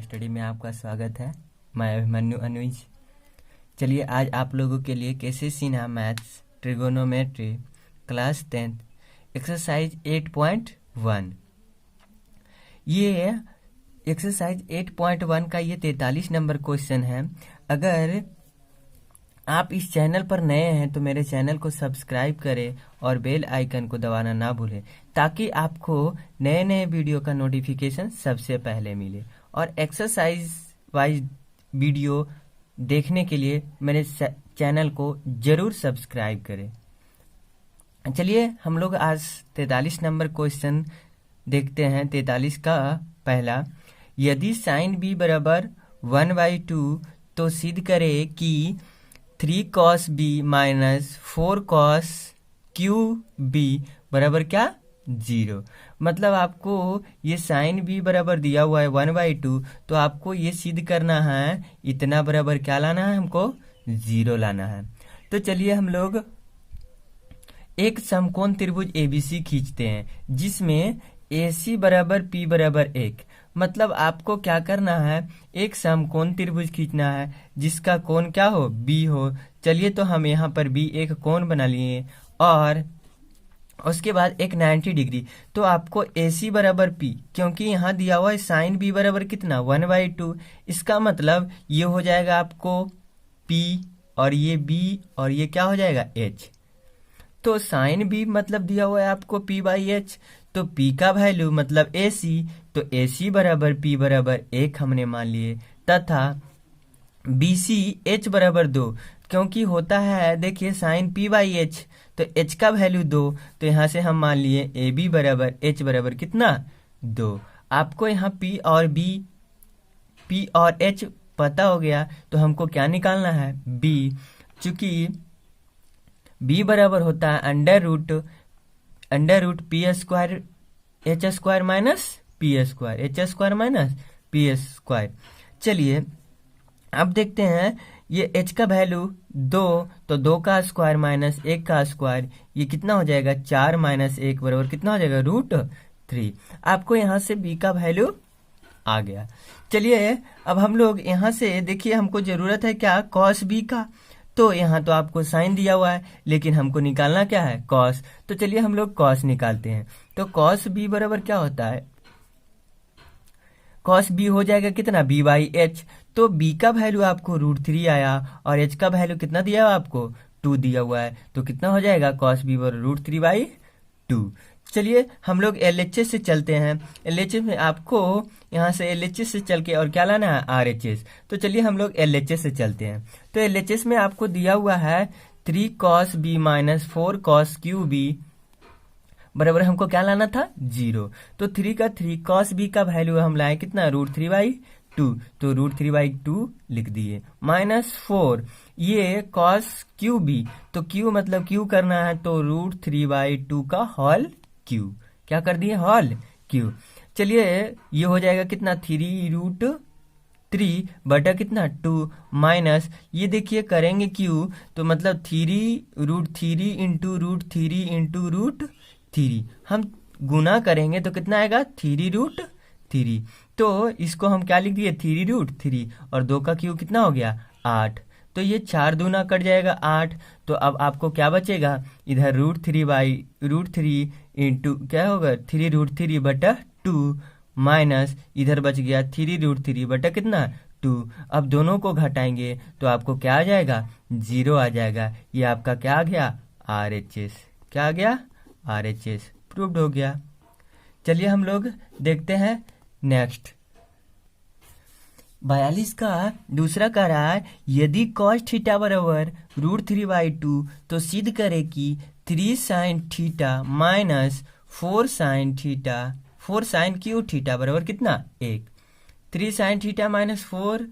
Study में आपका स्वागत है। मैं अभिमन्यु अनुज। चलिए आज आप लोगों के लिए KC Sinha maths trigonometry class 10th exercise 8.1 ये एक्सरसाइज 8.1 का ये 43 नंबर क्वेश्चन है। अगर आप इस चैनल पर नए हैं तो मेरे चैनल को सब्सक्राइब करें और बेल आइकन को दबाना ना भूलें ताकि आपको नए नए वीडियो का नोटिफिकेशन सबसे पहले मिले। और एक्सरसाइज वाइज वीडियो देखने के लिए मेरे चैनल को जरूर सब्सक्राइब करें। चलिए हम लोग आज 43 नंबर क्वेश्चन देखते हैं। 43 का पहला, यदि साइन बी बराबर 1/2 तो सिद्ध करें कि 3 cos b minus 4 cos cube बराबर क्या 0। मतलब आपको ये साइन b बराबर दिया हुआ है 1/2, तो आपको ये सिद्ध करना है इतना बराबर क्या लाना है, हमको 0 लाना है। तो चलिए हम लोग एक समकोण त्रिभुज ABC खींचते हैं जिसमें AC बराबर P बराबर 1। मतलब आपको क्या करना है, एक समकोण त्रिभुज खींचना है जिसका कोण क्या हो, B हो। चलिए तो हम यहाँ पर B एक कोण बना लिए और उसके बाद एक 90 डिग्री। तो आपको AC बराबर P, क्योंकि यहाँ दिया हुआ है साइन B बराबर कितना 1/2, इसका मतलब ये हो जाएगा आपको P और ये B और ये क्या हो जाएगा H। तो साइन B मतलब दिया हुआ है आपको P/H, तो P का वैल्यू मतलब AC, तो AC बराबर P बराबर 1 हमने मान लिए, तथा BC H बराबर 2, क्योंकि होता है देखिए साइन P/H, तो H का वैल्यू 2, तो यहाँ से हम मान लिए AB बराबर H बराबर कितना 2। आपको यहाँ P और H पता हो गया, तो हमको क्या निकालना है B। चूंकि B बराबर होता है under root P square H square minus P square, H square minus P square. चलिए अब देखते हैं ये h का वैल्यू 2, तो 2 का स्क्वायर माइनस 1 का स्क्वायर, ये कितना हो जाएगा 4 माइनस 1 बराबर कितना हो जाएगा √3। आपको यहाँ से b का वैल्यू आ गया। चलिए अब हम लोग यहाँ से देखिए हमको जरूरत है क्या cos b का, तो यहाँ तो आपको साइन दिया हुआ है लेकिन हमको निकालना क्या है cos। तो चलिए हम लोग cos निकालते हैं। तो cos b बराबर क्या होता है, cos b हो जाएगा कितना b/h। तो b का वैल्यू आपको √3 आया और h का वैल्यू कितना दिया हुआ आपको 2 दिया हुआ है, तो कितना हो जाएगा cos b बराबर √3/2। चलिए हम लोग LHS से चलते हैं। LHS में आपको यहाँ से LHS से चल के और क्या लाना है RHS। तो चलिए हम लोग LHS से चलते हैं। तो LHS में आपको दिया हुआ है 3 cos b minus 4 cos cube बराबर हमको क्या लाना था 0। तो 3 cos b का वैल्यू हम लाए कितना √3/2, तो √3/2 लिख दिए, माइनस 4 ये cos क्यू बी, तो क्यू मतलब क्यू करना है, तो √3/2 का होल क्यू, क्या कर दिए होल क्यू। चलिए ये हो जाएगा कितना 3√3 बटा कितना 2 माइनस ये देखिए करेंगे क्यू, तो मतलब 3√3 इंटू √3 हम गुना करेंगे तो कितना आएगा 3√3। तो इसको हम क्या लिख दिए 3√3 और 2 का क्यू कितना हो गया 8, तो ये 4 दूना कट जाएगा 8। तो अब आपको क्या बचेगा इधर √3 इंटू क्या होगा 3√3 बटा 2 माइनस इधर बच गया 3√3 बटा कितना 2। अब दोनों को घटाएंगे तो आपको क्या आ जाएगा 0 आ जाएगा। ये आपका क्या आ गया RHS, क्या आ गया RHS प्रूव्ड हो गया। चलिए हम लोग देखते हैं नेक्स्ट। 42 का दूसरा कह रहा है यदि cos थीटा बराबर √3/2 तो सिद्ध करे कि 3 sin theta minus 4 sin Q theta बराबर कितना 1। 3 sin theta minus 4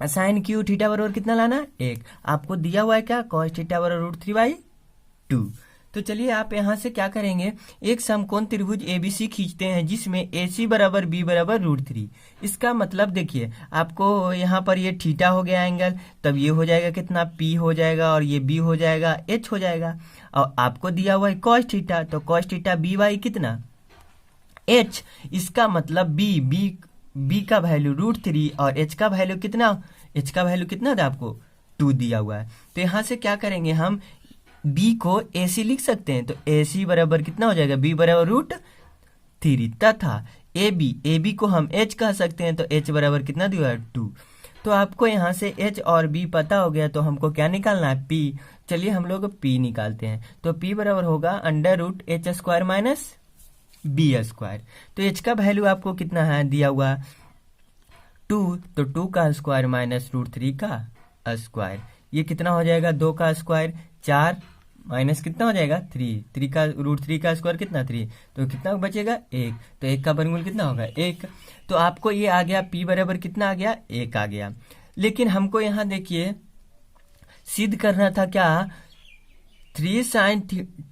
sin Q theta बराबर कितना लाना 1। आपको दिया हुआ है क्या cos थीटा बराबर √3/2। तो चलिए आप यहाँ से क्या करेंगे, एक समकोण त्रिभुज ABC खींचते हैं जिसमें AC बराबर B बराबर √3। इसका मतलब देखिए आपको यहाँ पर ये थीटा हो गया एंगल, तब ये हो जाएगा कितना P हो जाएगा और ये B हो जाएगा H हो जाएगा। और आपको दिया हुआ है cos थीटा, तो cos थीटा B/कितना H। इसका मतलब B बी का वैल्यू √3 और एच का वैल्यू कितना था आपको 2 दिया हुआ है। तो यहाँ से क्या करेंगे हम बी को ए सी लिख सकते हैं। तो ए सी बराबर कितना हो जाएगा बी बराबर √3 तथा ए बी को हम एच कह सकते हैं। तो एच बराबर कितना दिया है 2। तो आपको यहाँ से एच और बी पता हो गया। तो हमको क्या निकालना है पी। चलिए हम लोग पी निकालते हैं। तो पी बराबर होगा √h² माइनस b²। तो h का वैल्यू आपको कितना है दिया हुआ 2। तो 2 का स्क्वायर माइनस √3 का स्क्वायर, ये कितना हो जाएगा 2 का स्क्वायर 4 माइनस कितना हो जाएगा 3 का √3 का स्क्वायर कितना 3। तो कितना बचेगा 1। तो 1 का वर्गमूल कितना होगा 1। तो आपको ये आ गया p बराबर कितना आ गया 1 आ गया। लेकिन हमको यहाँ देखिए सिद्ध करना था क्या 3 sin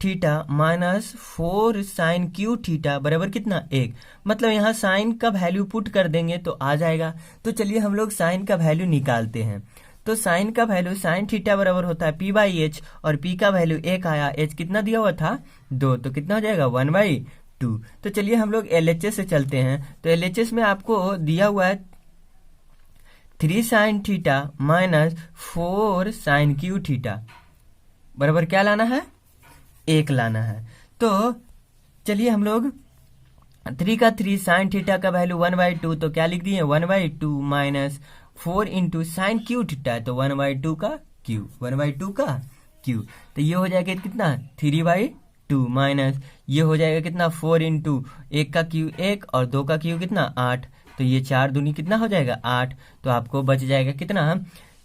theta minus 4 sin Q theta बराबर कितना 1। मतलब यहाँ साइन का वैल्यू पुट कर देंगे तो आ जाएगा। तो चलिए हम लोग साइन का वैल्यू निकालते हैं। तो साइन का वैल्यू साइन थीटा बराबर होता है p/h और p का वैल्यू 1 आया, h कितना दिया हुआ था 2। तो कितना हो जाएगा 1/2। तो चलिए हम लोग LHS से चलते हैं। तो LHS में आपको दिया हुआ है 3 sin theta minus 4 sin Q theta बराबर क्या लाना है 1 लाना है। तो चलिए हम लोग 3 का 3 sin थीटा का वैल्यू 1/2। तो क्या लिख दिए 1/2 minus 4 into sine Q theta है। तो 1/2 का क्यू। तो ये हो जाएगा कितना 3/2 माइनस ये हो जाएगा कितना 4 इंटू 1 का क्यू 1 और 2 का क्यू कितना 8। तो ये 4 दूनी कितना हो जाएगा 8। तो आपको बच जाएगा कितना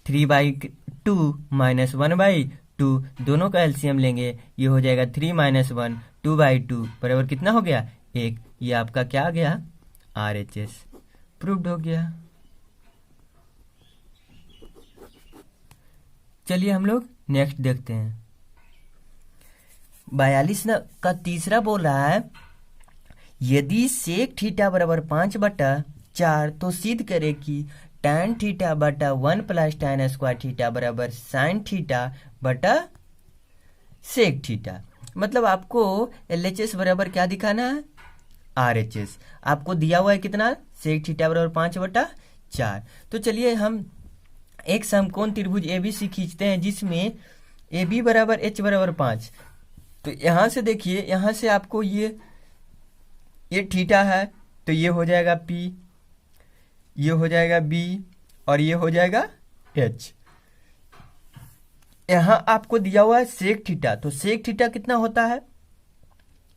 3/2 माइनस 1/2। दोनों का एलसीएम लेंगे, ये हो जाएगा 3 - 1 2/2 बराबर कितना हो गया 1। ये आपका क्या आ गया RHS प्रूव्ड हो गया। चलिए हम लोग नेक्स्ट देखते हैं। 42 का तीसरा बोल रहा है यदि सेक थीटा बराबर 5/4 तो सिद्ध करे कि tan थीटा बटा 1 + tan स्क्वायर थीटा बराबर sin थीटा बटा सेक थीटा। मतलब आपको LHS बराबर क्या दिखाना है RHS। आपको दिया हुआ है कितना सेक थीटा बराबर 5/4। तो चलिए हम एक समकोण त्रिभुज ABC खींचते हैं जिसमें AB बराबर H बराबर 5। तो यहाँ से देखिए, यहाँ से आपको ये थीटा है तो ये हो जाएगा P, ये हो जाएगा B और ये हो जाएगा H। यहाँ आपको दिया हुआ है सेक थीटा। तो सेक थीटा कितना होता है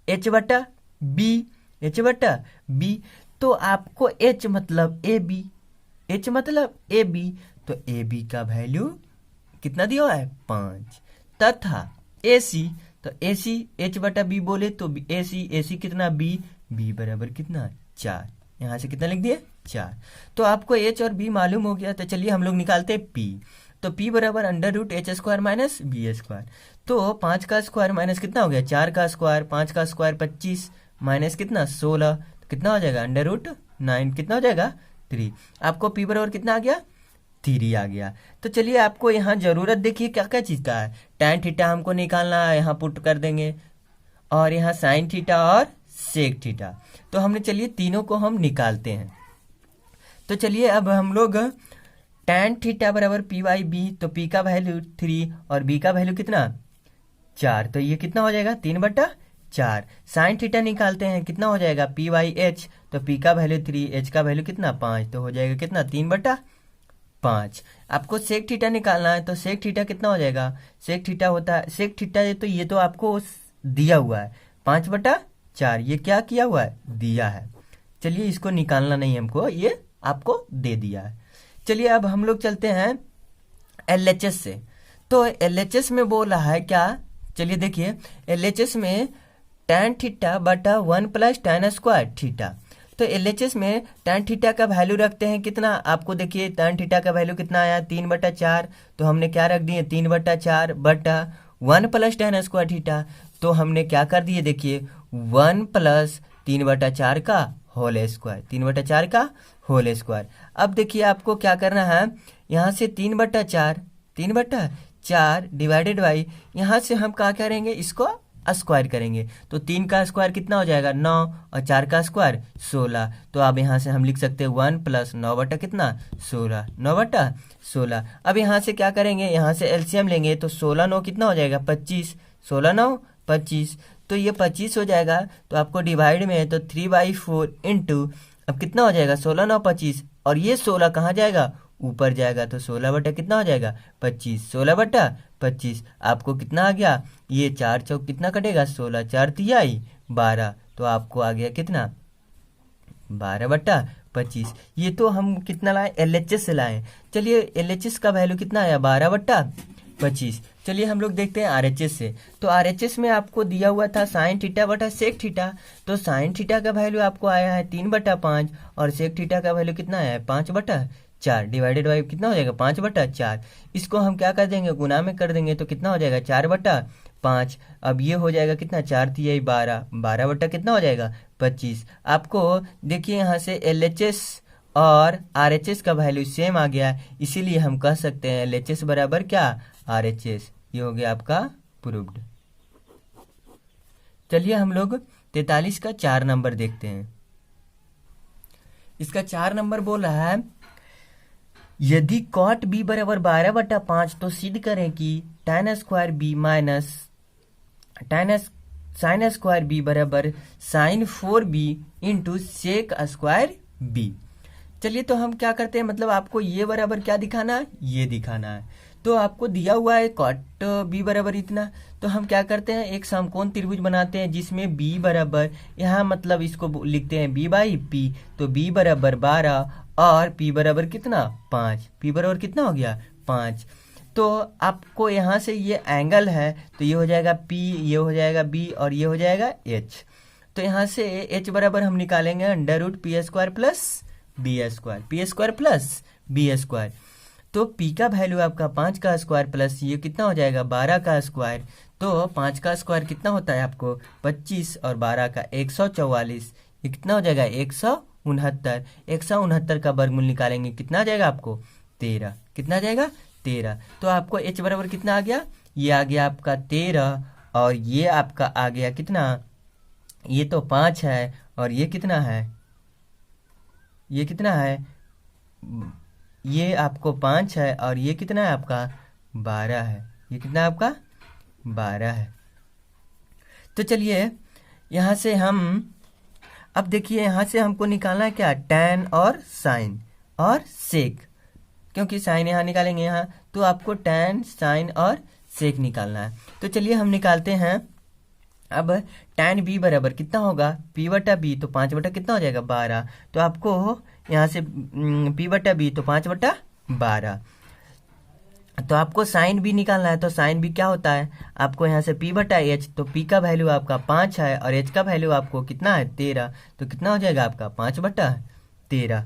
H/B। तो आपको H मतलब AB। तो AB का वैल्यू कितना दिया हुआ है 5 तथा AC। तो AC H/B बोले तो AC कितना B बराबर कितना 4। यहाँ से कितना लिख दिए 4। तो आपको H और B मालूम हो गया। तो चलिए हम लोग निकालते हैं P। तो P बराबर √h² माइनस b²। तो 5 का स्क्वायर माइनस कितना हो गया 4 का स्क्वायर, 5 का स्क्वायर 25 माइनस कितना 16। तो कितना हो जाएगा √9 कितना हो जाएगा 3। आपको P बराबर कितना आ गया 3 आ गया। तो चलिए आपको यहाँ जरूरत देखिए क्या क्या चीज़ का है। tan थीटा हमको निकालना है, यहाँ पुट कर देंगे और यहाँ sin थीटा और सेक थीटा। तो हमने चलिए तीनों को हम निकालते हैं। तो चलिए अब हम लोग tan थीटा बराबर p/b। तो p का वैल्यू 3 और b का वैल्यू कितना 4। तो ये कितना हो जाएगा 3/4। sin थीटा निकालते हैं कितना हो जाएगा p/h। तो p का वैल्यू 3, h का वैल्यू कितना 5। तो हो जाएगा कितना 3/5। आपको सेक थीटा निकालना है। तो सेक थीटा कितना हो जाएगा सेक थीटा होता है सेक थीटा तो ये तो आपको दिया हुआ है 5/4। ये क्या किया हुआ है दिया है। चलिए इसको निकालना नहीं हमको, ये आपको दे दिया है। चलिए अब हम लोग चलते हैं LHS से। तो LHS में बोल रहा है क्या, चलिए देखिए LHS में tan थीटा बटा 1 + tan स्क्वायर थीटा। तो LHS में tan थीटा का वैल्यू रखते हैं कितना। आपको देखिए tan थीटा का वैल्यू कितना आया 3/4। तो हमने क्या रख दिए 3/4 बटा 1 + tan स्क्वायर थीटा। तो हमने क्या कर दिए देखिए 1 + 3/4 का होल स्क्वायर, 3/4 का होल स्क्वायर। अब देखिए आपको क्या करना है, यहाँ से 3/4 डिवाइडेड बाई, यहाँ से हम क्या करेंगे इसको स्क्वायर करेंगे तो 3 का स्क्वायर कितना हो जाएगा 9 और 4 का स्क्वायर 16। तो अब यहाँ से हम लिख सकते हैं 1 + 9 बटा कितना 16, 9 बटा 16। अब यहाँ से क्या करेंगे, यहाँ से एलसीएम लेंगे तो 16 9 कितना हो जाएगा 25, 16 9 25, तो ये 25 हो जाएगा। तो आपको डिवाइड में है तो 3/4 इंटू, अब कितना हो जाएगा 16 9 25, और ये 16 कहाँ जाएगा ऊपर जाएगा तो 16 बटा कितना हो जाएगा 25, 16 बटा 25। आपको कितना आ गया, ये 4 चौक कितना कटेगा 16, 4 तिहाई 12, तो आपको आ गया कितना 12 बटा 25। ये तो हम कितना लाए एलएचएस से लाए। चलिए एलएचएस का वैल्यू कितना आया 12 बटा 25। चलिए हम लोग देखते हैं आरएचएस से। तो आरएचएस में आपको दिया हुआ था साइन थीटा बटा सेक थीटा, तो साइन थीटा का वैल्यू आपको आया है 3 बटा 5 और सेक थीटा का वैल्यू कितना आया है 5 बटा 4, डिवाइडेड बाई कितना हो जाएगा 5 बटा 4। इसको हम क्या कर देंगे गुना में कर देंगे तो कितना हो जाएगा 4 बटा 5। अब ये हो जाएगा कितना 4 तिहाई 12, 12 बटा कितना हो जाएगा 25। आपको देखिए यहाँ से एलएचएस और आरएचएस का वैल्यू सेम आ गया, इसीलिए हम कह सकते हैं एलएचएस बराबर क्या आरएचएस। ये हो गया आपका प्रूव्ड। चलिए हम लोग 43 का 4 नंबर देखते हैं। इसका 4 नंबर बोल रहा है यदि कॉट बी बराबर 12 बटा 5 तो सिद्ध करें कि tan square B minus tan sine square B बराबर sine 4b into sec square b. चलिए तो हम क्या करते हैं, मतलब आपको ये बराबर क्या दिखाना है, ये दिखाना है। तो आपको दिया हुआ है कॉट बी बराबर इतना, तो हम क्या करते हैं एक समकोण त्रिभुज बनाते हैं जिसमें बी बराबर, यहाँ मतलब इसको लिखते हैं बी बाई पी, तो बी बराबर 12 और पी बराबर कितना 5, पी बराबर कितना हो गया 5। तो आपको यहाँ से ये एंगल है तो ये हो जाएगा पी, ये हो जाएगा बी और ये हो जाएगा एच। तो यहाँ से एच बराबर हम निकालेंगे √p² plus B square, P square plus B square. तो p का वैल्यू आपका 5 का स्क्वायर प्लस ये कितना हो जाएगा 12 का स्क्वायर, तो 5 का स्क्वायर कितना होता है आपको 25 और 12 का 144, ये कितना हो जाएगा 169। 169 का वर्गमूल निकालेंगे कितना आ जाएगा आपको 13, कितना आ जाएगा 13। तो आपको h बराबर कितना आ गया, ये आ गया आपका 13 और ये आपका आ गया कितना, ये तो 5 है और ये कितना है, ये कितना है, ये आपको 5 है और ये कितना है आपका 12 है, ये कितना आपका 12 है। तो चलिए यहाँ से हम अब देखिए यहाँ से हमको निकालना है क्या tan और साइन और सेक, क्योंकि साइन यहाँ निकालेंगे यहाँ तो आपको tan साइन और सेक निकालना है। तो चलिए हम निकालते हैं। अब tan b बराबर कितना होगा p बटा b, तो 5 बटा कितना हो जाएगा 12, तो आपको यहाँ से p बटा b तो 5 बटा 12। तो आपको साइन b निकालना है, तो साइन b क्या होता है आपको यहाँ से p बटा h, तो p का वैल्यू आपका 5 है और h का वैल्यू आपको कितना है 13, तो कितना हो जाएगा आपका 5 बटा 13,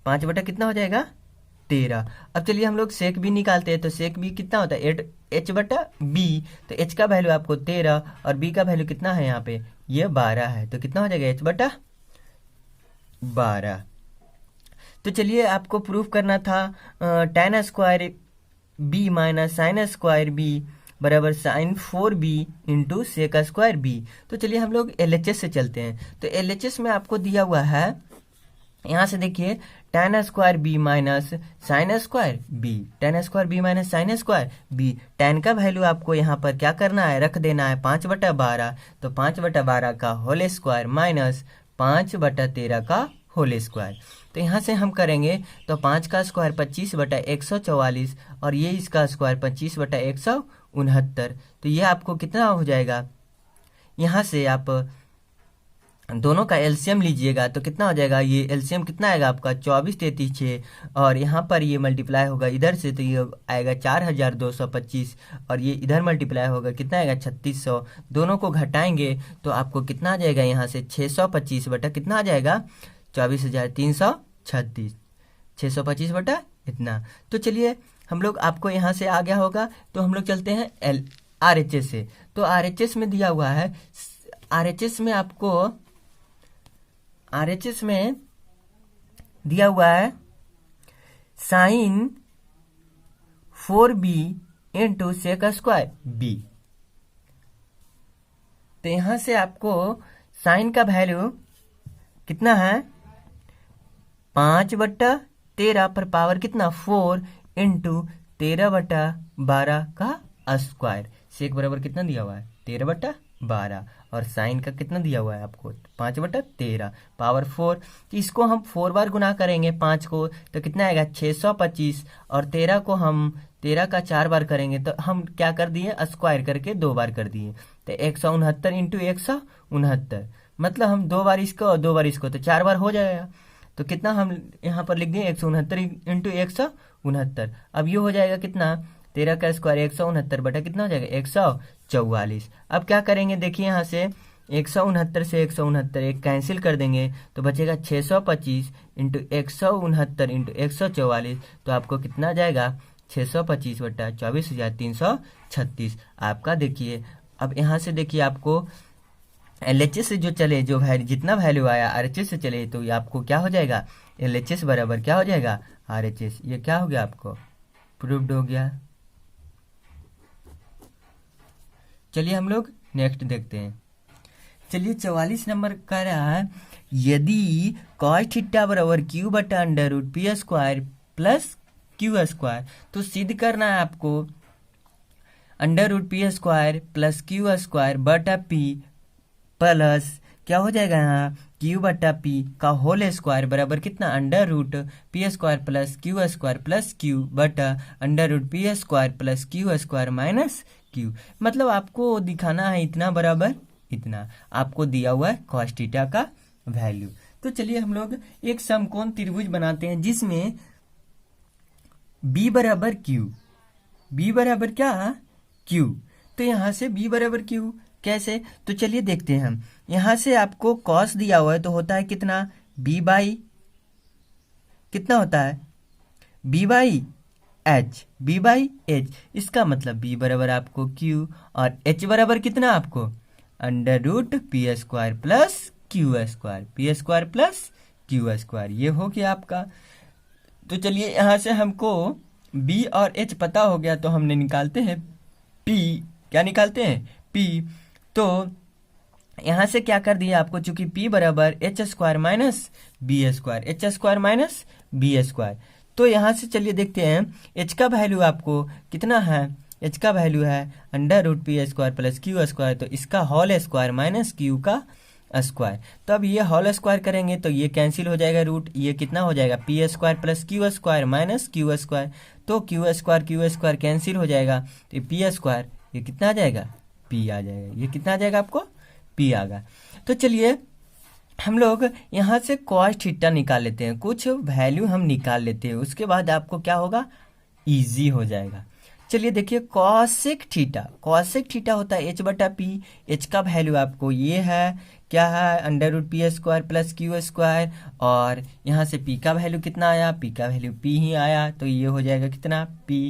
5 बटा कितना हो जाएगा 13। अब चलिए हम लोग सेक b निकालते हैं, तो सेक b कितना होता है h बटा b, तो h का वैल्यू आपको 13 और b का वैल्यू कितना है यहाँ पे ये 12 है, तो कितना हो जाएगा h बटा 12। तो चलिए आपको प्रूफ करना था tan square B minus sine square B बराबर sine 4b into sec square B. तो चलिए हम लोग एलएचएस से चलते हैं। तो एलएचएस में आपको दिया हुआ है, यहाँ से देखिए tan square B minus sine square B, tan square B minus sine square B. tan का वैल्यू आपको यहाँ पर क्या करना है रख देना है 5 बटा 12, तो 5 बटा 12 का होल स्क्वायर माइनस 5 बटा 13 का होल स्क्वायर। तो यहाँ से हम करेंगे तो 5 का स्क्वायर 25 बटा 144 और ये इसका स्क्वायर 25 बटा 169, तो ये आपको कितना हो जाएगा, यहाँ से आप दोनों का एलसीएम लीजिएगा तो कितना हो जाएगा, ये एलसीएम कितना आएगा आपका 24 33 6 और यहाँ पर ये मल्टीप्लाई होगा इधर से तो ये आएगा 4225 और ये इधर मल्टीप्लाई होगा कितना आएगा 3600, दोनों को घटाएंगे तो आपको कितना आ जाएगा यहाँ से 625 बटा कितना आ जाएगा 24,336, 625 बटा इतना। तो चलिए हम लोग आपको यहाँ से आ गया होगा, तो हम लोग चलते हैं आरएचएस से। तो आरएचएस में दिया हुआ है, आरएचएस में आपको आरएचएस में दिया हुआ है sine 4b into sec square B. तो यहाँ से आपको साइन का वैल्यू कितना है 5/13 पर पावर कितना 4 इंटू 13/12 का स्क्वायर सेक बराबर कितना दिया हुआ है 13/12 और साइन का कितना दिया हुआ है आपको 5/13 पावर 4। तो इसको हम 4 बार गुना करेंगे 5 को तो कितना आएगा 625 और 13 को हम 13 का 4 बार करेंगे तो हम क्या कर दिए स्क्वायर करके 2 बार कर दिए तो 169 इंटू 169 मतलब हम 2 बार इसको और 2 बार इसको तो 4 बार हो जाएगा। तो कितना हम यहाँ पर लिख दिए 169 इंटू 169। अब ये हो जाएगा कितना 13 का स्क्वायर 169 बटा कितना हो जाएगा 144। अब क्या करेंगे देखिए यहाँ से 169 से 169 एक कैंसिल कर देंगे तो बचेगा 625 इंटू 169 इंटू 144 तो आपको कितना जाएगा 625 बटा 24,336 आपका। देखिए अब यहाँ से देखिए आपको LHS से जो चले जो जितना वैल्यू आया RHS से चले तो ये आपको क्या हो जाएगा LHS बराबर क्या हो जाएगा RHS। ये क्या हो गया आपको प्रूव्ड हो गया। चलिए हम लोग नेक्स्ट देखते हैं। चलिए 44 नंबर कह रहा है यदि cos थीटा बराबर q बटा under root P square plus Q square तो सिद्ध करना है आपको under root P square plus Q square बटा पी प्लस क्या हो जाएगा यहाँ क्यू बटा पी का होल स्क्वायर बराबर कितना under root P square plus q बटा under root P square plus Q square minus q. मतलब आपको दिखाना है इतना बराबर इतना आपको दिया हुआ है cos थीटा का वैल्यू। तो चलिए हम लोग एक समकोण त्रिभुज बनाते हैं जिसमें b बराबर क्यू b बराबर क्या क्यू। तो यहाँ से b बराबर क्यू कैसे तो चलिए देखते हैं हम। यहाँ से आपको cos दिया हुआ है तो होता है कितना b बाई कितना होता है b बाई h। इसका मतलब b बराबर आपको q और h बराबर कितना आपको under root P square plus Q square ये हो गया आपका। तो चलिए यहाँ से हमको b और h पता हो गया तो हमने निकालते हैं p। क्या निकालते हैं p। तो यहाँ से क्या कर दिया आपको चूंकि p बराबर h square minus B square तो यहाँ से चलिए देखते हैं h का वैल्यू आपको कितना है h का वैल्यू है under root P square plus Q square तो इसका होल स्क्वायर माइनस क्यू का स्क्वायर। तो अब ये होल स्क्वायर करेंगे तो ये कैंसिल हो जाएगा रूट ये कितना हो जाएगा P square plus Q square minus Q square तो क्यू स्क्वायर कैंसिल हो जाएगा तो पी स्क्वायर ये कितना आ जाएगा पी आ जाएगा। ये कितना आ जाएगा आपको पी आएगा। तो चलिए हम लोग यहाँ से cos थीटा निकाल लेते हैं कुछ वैल्यू हम निकाल लेते हैं उसके बाद आपको क्या होगा इजी हो जाएगा। चलिए देखिए कॉसेक थीटा होता है h बटा पी। h का वैल्यू आपको ये है क्या है under root P square plus Q square और यहाँ से p का वैल्यू कितना आया p का वैल्यू p ही आया तो ये हो जाएगा कितना p।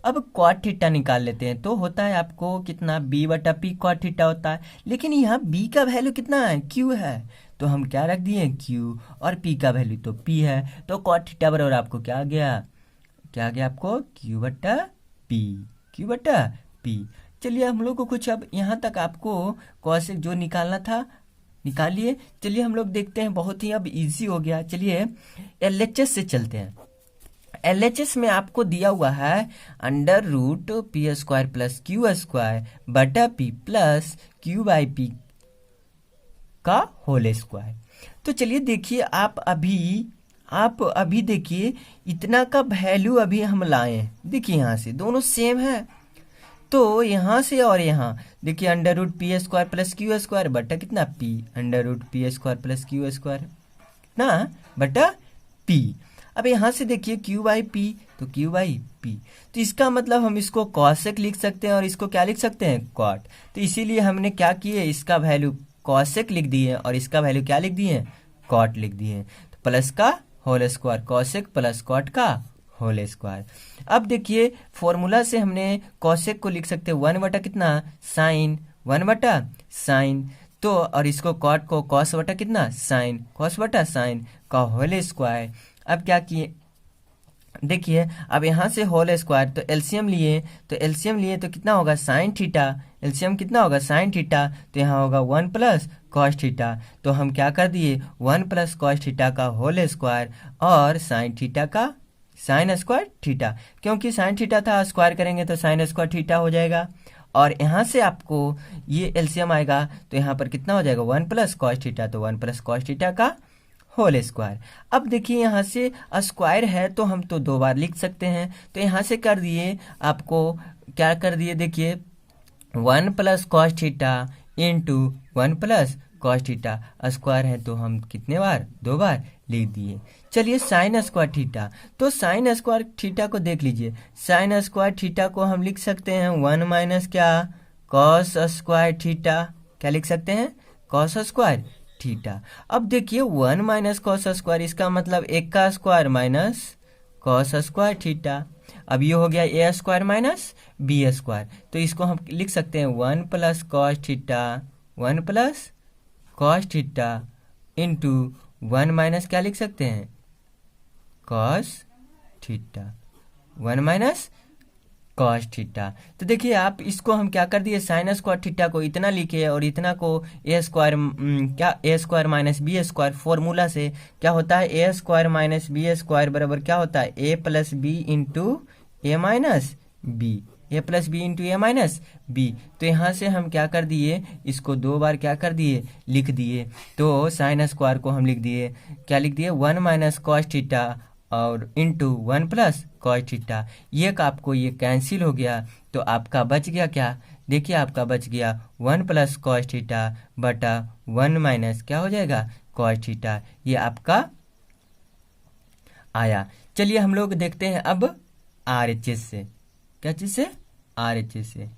अब cot थीटा निकाल लेते हैं तो होता है आपको कितना b बटा पी cot थीटा होता है लेकिन यहाँ b का वैल्यू कितना है q है तो हम क्या रख दिए q और p का वैल्यू तो p है तो cot थीटा बराबर आपको क्या आ गया आपको q बटा p। चलिए हम लोग को कुछ अब यहाँ तक आपको कॉसेक जो निकालना था निकालिए। चलिए हम लोग देखते हैं बहुत ही अब इजी हो गया। चलिए LHS से चलते हैं। LHS में आपको दिया हुआ है under root P square plus Q square बटा P plus q by p का होल स्क्वायर। तो चलिए देखिए आप अभी देखिए इतना का वैल्यू अभी हम लाए हैं। देखिए यहाँ से दोनों सेम है तो यहाँ से और यहाँ देखिए under root P square plus Q square बटा कितना P under root P square plus Q square ना बटा पी। अब यहाँ से देखिए क्यू बाई पी तो क्यू बाई पी तो इसका मतलब हम इसको कॉसेक लिख सकते हैं और इसको क्या लिख सकते हैं कॉट। तो इसीलिए हमने क्या किए इसका वैल्यू कॉसेक लिख दिए और इसका वैल्यू क्या लिख दिए कॉट लिख दिए तो प्लस का whole square cosec plus cot का होल स्क्वायर। अब देखिए फॉर्मूला से हमने कॉसेक को लिख सकते हैं 1 बटा कितना साइन 1 बटा साइन तो और इसको कॉट को कॉस बटा कितना साइन कॉस बटा साइन का होल स्क्वायर। अब क्या किए देखिए अब यहाँ से होल स्क्वायर, तो एलसीएम लिए, तो कितना होगा साइन थीटा, एलसीएम कितना होगा साइन थीटा, तो यहाँ होगा 1 प्लस कॉस थीटा। तो हम क्या कर दिए 1 प्लस कॉस थीटा का होल स्क्वायर और साइन थीटा का साइन स्क्वायर थीटा, क्योंकि साइन थीटा था स्क्वायर करेंगे तो साइन स्क्वायर थीटा हो जाएगा। और यहाँ से आपको ये एलसीएम आएगा, तो यहाँ पर कितना हो जाएगा 1 प्लस कॉस थीटा, तो 1 प्लस कॉस थीटा का होल स्क्वायर। अब देखिए यहाँ से स्क्वायर है तो हम तो 2 बार लिख सकते हैं, तो यहाँ से कर दिए आपको क्या कर दिए, देखिए 1 plus cos theta into 1 plus cos theta, square है तो हम कितने बार 2 बार लिख दिए। चलिए साइन स्क्वायर थीटा, तो साइन स्क्वायर थीटा को देख लीजिए, साइन स्क्वायर थीटा को हम लिख सकते हैं 1 माइनस क्या कॉस स्क्वायर थीटा, क्या लिख सकते हैं कॉस स्क्वायर थीटा। अब देखिए 1 माइनस कॉस स्क्वायर, इसका मतलब 1 का square minus cos square theta. अब ये हो गया ए स्क्वायर माइनस बी स्क्वायर, तो इसको हम लिख सकते हैं 1 plus cos theta, 1 plus cos theta into 1 minus क्या लिख सकते हैं cos theta, 1 minus cos theta. तो देखिए आप इसको हम क्या कर दिए साइन स्क्वायर थीटा को इतना लिखे और इतना को ए स्क्वायर क्या a square minus B square, formula से क्या होता है a square minus B square बराबर क्या होता है a plus b into a minus b, a plus b into a minus b. तो यहाँ से हम क्या कर दिए इसको 2 बार क्या कर दिए लिख दिए, तो साइन स्क्वायर को हम लिख दिए क्या लिख दिए 1 माइनस कॉस थीटा और इंटू 1 प्लस कॉस थीटा। ये का आपको ये कैंसिल हो गया, तो आपका बच गया क्या, देखिए आपका बच गया 1 प्लस कॉस थीटा बटा 1 माइनस क्या हो जाएगा कॉस थीटा, ये आपका आया। चलिए हम लोग देखते हैं अब आरएचएस से, क्या चीज से आरएचएस से।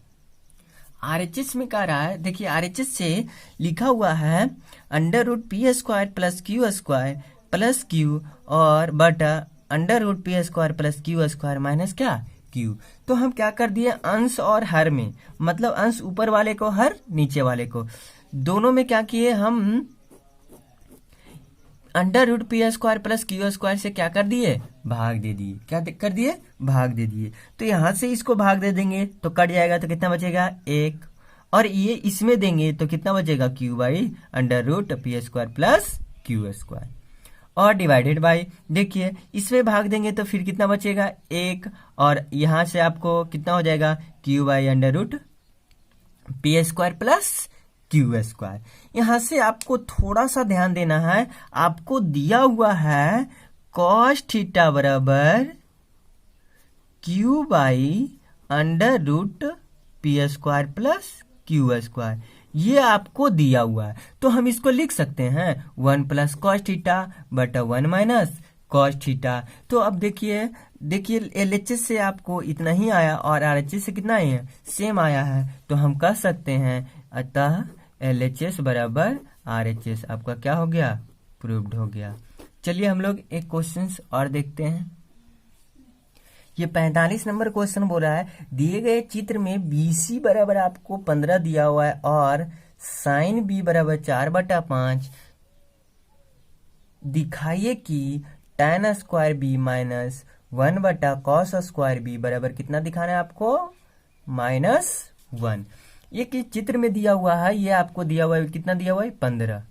आरएचएस में कह रहा है, देखिए आरएचएस से लिखा हुआ है under root P square plus Q square plus Q और बटा under root P square plus Q square minus क्या क्यू। तो हम क्या कर दिए अंश और हर में, मतलब अंश ऊपर वाले को हर नीचे वाले को, दोनों में क्या किए हम under root P square plus Q square से क्या कर दिए भाग दे दिए, क्या कर दिए भाग दे दिए। तो यहाँ से इसको भाग दे देंगे तो कट जाएगा, तो कितना बचेगा 1, और ये इसमें देंगे तो कितना बचेगा Q by under root P square plus Q square, और डिवाइडेड बाई, देखिए इसमें भाग देंगे तो फिर कितना बचेगा 1, और यहाँ से आपको कितना हो जाएगा Q by under root P square plus Q square. यहाँ से आपको थोड़ा सा ध्यान देना है, आपको दिया हुआ है कॉस थीटा बराबर Q by under root P square plus Q square, ये आपको दिया हुआ है। तो हम इसको लिख सकते हैं 1 प्लस कॉस थीटा बटा 1 माइनस कॉस थीटा। तो अब देखिए एलएचएस से आपको इतना ही आया और आरएचएस से कितना आया सेम आया है, तो हम कह सकते हैं अतः एलएचएस बराबर आरएचएस आपका क्या हो गया प्रूव्ड हो गया। चलिए हम लोग एक क्वेश्चन और देखते हैं। ये 45 नंबर क्वेश्चन बोला है दिए गए चित्र में बीसी बराबर आपको 15 दिया हुआ है और साइन बी बराबर 4/5, दिखाइए कि tan square B minus 1/cos square B बराबर कितना दिखाना है आपको -1। ये कि चित्र में दिया हुआ है, ये आपको दिया हुआ है कितना दिया हुआ है 15,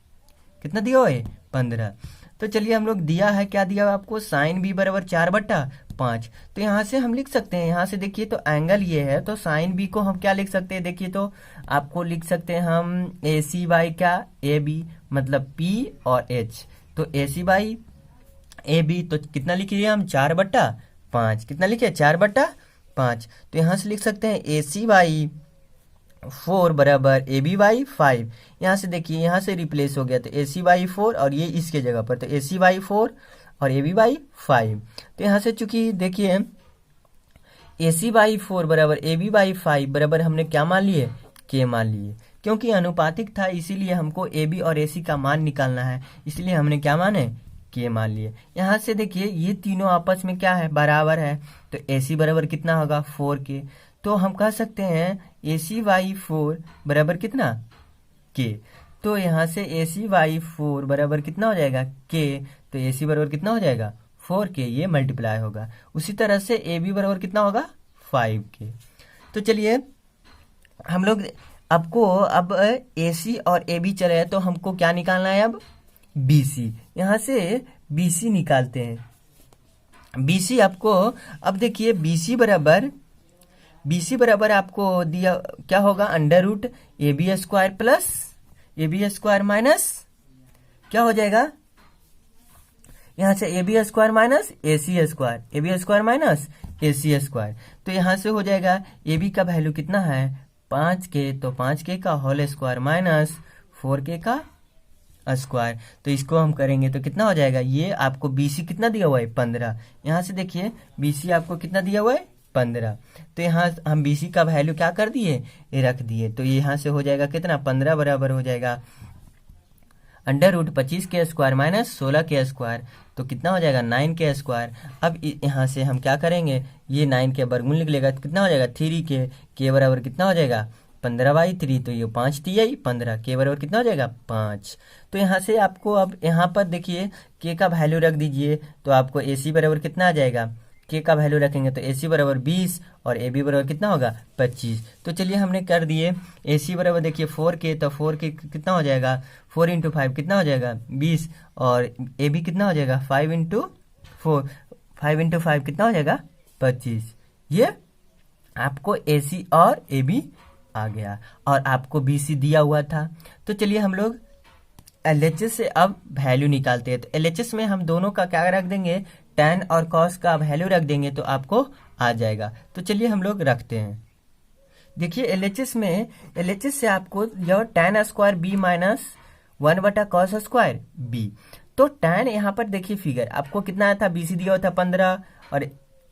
कितना दिया हुआ है 15। तो चलिए हम लोग दिया है क्या दिया हुआ आपको साइन बी बराबर 4/5, तो यहाँ से हम लिख सकते हैं, यहाँ से देखिए तो एंगल ये है तो साइन बी को हम क्या लिख सकते हैं, देखिए तो आपको लिख सकते हैं हम ए सी बाई क्या ए बी, मतलब पी और एच, तो ए सी बाई ए बी, तो कितना लिखिए हम 4/5, कितना लिखिए 4/5। तो यहाँ से लिख सकते हैं ए सी बाई 4 बराबर ए बी बाई 5, यहाँ से देखिए यहाँ से रिप्लेस हो गया, तो ए सी बाई 4 और ये इसके जगह पर, तो ए सी बाई 4 और ए बी बाई 5। तो यहाँ से चूंकि देखिए ए सी बाई 4 बराबर ए बी बाई 5 बराबर हमने क्या मान लिए के मान लिए, क्योंकि अनुपातिक था इसीलिए हमको ए बी और ए सी का मान निकालना है, इसलिए हमने क्या माने के मान लिए। यहाँ से देखिए ये तीनों आपस में क्या है बराबर है, तो ए सी बराबर कितना होगा 4 के, तो हम कह सकते हैं ए सी बाई 4 बराबर कितना के, तो यहाँ से ए सी बाई 4 बराबर कितना हो जाएगा के, तो ए सी बराबर कितना हो जाएगा 4k ये मल्टीप्लाई होगा। उसी तरह से ए बी बराबर कितना होगा 5k। तो चलिए हम लोग आपको अब ए सी और ए बी चले हैं तो हमको क्या निकालना है अब बी सी। यहाँ से बी सी निकालते हैं। बी सी आपको अब देखिए बी सी बराबर आपको दिया क्या होगा under root A B square plus A B square minus क्या हो जाएगा यहाँ से A B square minus A C square A B square minus A C square. तो यहाँ से हो जाएगा ए बी का वैल्यू कितना है 5k तो 5k का होल स्क्वायर माइनस 4k का स्क्वायर। तो इसको हम करेंगे तो कितना हो जाएगा ये आपको बीसी कितना दिया हुआ है 15। यहाँ से देखिए बीसी आपको कितना दिया हुआ है 15। तो यहाँ हम बीसी का वैल्यू क्या कर दिए ये रख दिए। तो यहाँ से हो जाएगा कितना 15 बराबर हो जाएगा under root 25k square minus 16k square. तो कितना हो जाएगा 9k स्क्वायर। अब यहाँ से हम क्या करेंगे ये 9 के वर्गमूल निकलेगा तो कितना हो जाएगा 3k के बराबर कितना हो जाएगा 15/3। तो ये 5 टी 15 के बराबर कितना हो जाएगा 5। तो यहाँ से आपको अब यहाँ पर देखिए के का वैल्यू रख दीजिए तो आपको ए सी बराबर कितना आ जाएगा के का वैल्यू रखेंगे तो ए सी बराबर 20 और ए बी बराबर कितना होगा 25। तो चलिए हमने कर दिए ए सी बराबर देखिए 4k तो 4k कितना हो जाएगा 4 × 5 कितना हो जाएगा 20 और ए बी कितना हो जाएगा 5 × 5 कितना हो जाएगा 25। ये आपको ए सी और ए बी आ गया और आपको बी सी दिया हुआ था। तो चलिए हम लोग LHS से अब वैल्यू निकालते हैं। तो LHS में हम दोनों का क्या रख देंगे tan और cos का वैल्यू रख देंगे तो आपको आ जाएगा। तो चलिए हम लोग रखते हैं। देखिए LHS से आपको यह tan square B minus 1/cos square B. तो tan यहाँ पर देखिए फिगर आपको कितना आया था बी सी दिया हुआ था 15 और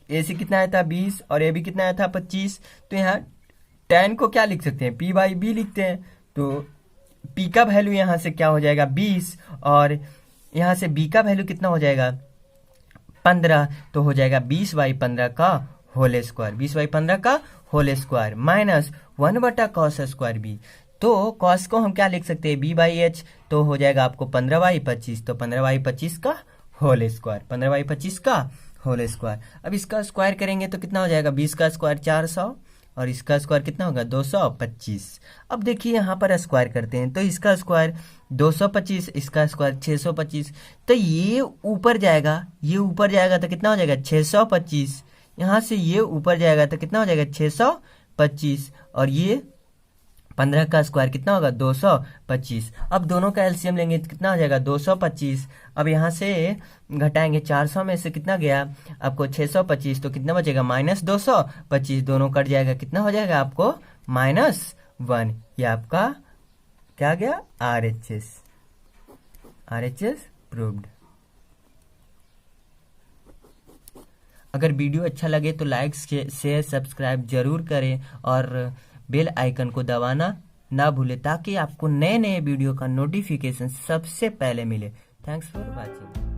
ए सी कितना आया था 20 और ए बी कितना आया था 25। तो यहाँ tan को क्या लिख सकते हैं p/b लिखते हैं। तो p का वैल्यू यहाँ से क्या हो जाएगा 20 और यहाँ से b का वैल्यू कितना हो जाएगा 15। तो हो जाएगा 20/15 का होल स्क्वायर 20/15 का whole square minus 1/cos square B. तो cos को हम क्या लिख सकते हैं b/h। तो हो जाएगा आपको 15/25। तो 15/25 का होल स्क्वायर 15/25 का होल स्क्वायर। अब इसका स्क्वायर करेंगे तो कितना हो जाएगा 20 का स्क्वायर 400 और इसका स्क्वायर कितना होगा 225। अब देखिए यहाँ पर स्क्वायर करते हैं तो इसका स्क्वायर 225 इसका स्क्वायर 625। तो ये ऊपर जाएगा तो कितना हो जाएगा 625। यहाँ से ये ऊपर जाएगा तो कितना हो जाएगा 625 और ये 15 का स्क्वायर कितना होगा 225। अब दोनों का एलसीएम लेंगे तो कितना हो जाएगा 225। अब यहाँ से घटाएंगे 400 में से कितना गया आपको 625 तो कितना बचेगा -225। दोनों कट जाएगा कितना हो जाएगा आपको -1। ये आपका क्या गया RHS प्रूव्ड। अगर वीडियो अच्छा लगे तो लाइक शेयर सब्सक्राइब जरूर करें और बेल आइकन को दबाना ना भूलें ताकि आपको नए वीडियो का नोटिफिकेशन सबसे पहले मिले। Thanks for watching.